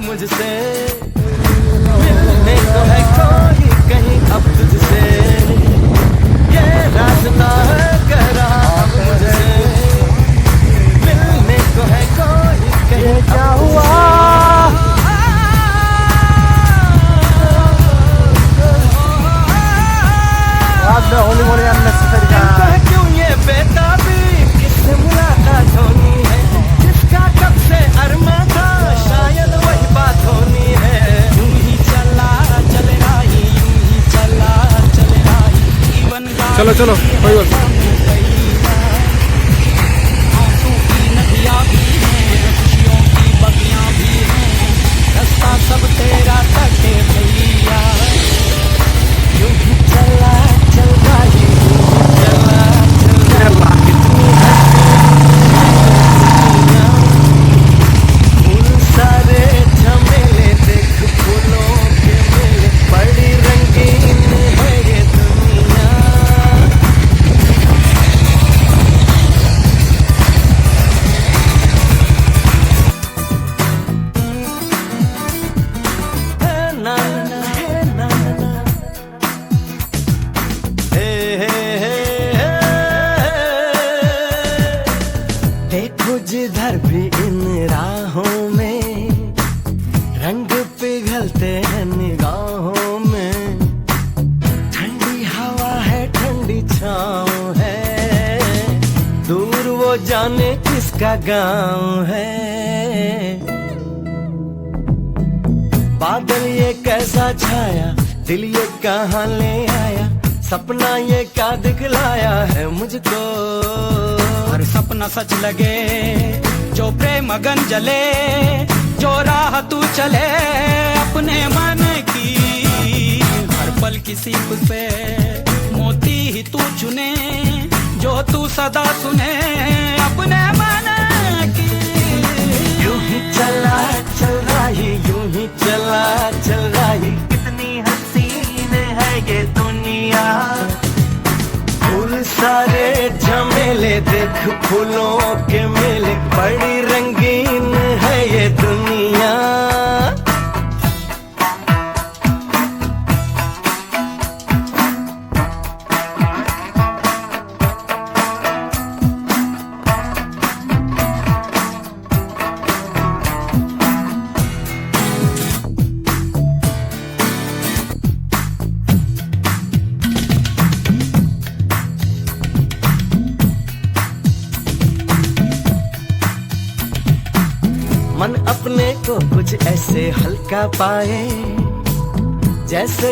मुझसे, मिलने को है कोई कहीं अब तुझसे, ये रास्ता है कह रहा अब मुझसे, मिलने को है कोई कहीं क्या हुआ। होली मोली क्यों ये बेताबी, किससे मुलाकात होनी है, जिसका कब से अरमा था, शायद वही बात होनी है। यूं ही चला चल रही, यूं ही चला चल रही, जीवन का चलो चलो कोई बात आंसू की नदियां भी हैं, खुशियों की बगियां भी हैं, रास्ता सब तेरा तके भैया। यूं ही चला चल रही, चला चल रही, फूल सारे झमेले देख फूलों के मेले, बड़ी रंगीन है ये दुनिया। ना ना ना ना देखो जिधर भी इन राहों में, रंग पिघलते हैं निगाहों में, ठंडी हवा है ठंडी छाँव है, दूर वो जाने किसका गाँव है। बादल ये कैसा छाया, दिल ये कहाँ ले आया, सपना ये क्या दिखलाया है मुझको। हर सपना सच लगे, जो प्रेम मगन जले, जो राह तू चले अपने मन की, हर पल किसी पे मोती ही तू चुने, जो तू सदा सुने अपने मन की। यूं ही चला चल रही, यूं ही चला चल रही, कितनी हसीन है ये दुनिया। फूल सारे झमेले देख फूलों के मेले, बड़ी रंगीन है ये दुनिया। मन अपने को कुछ ऐसे हल्का पाए, जैसे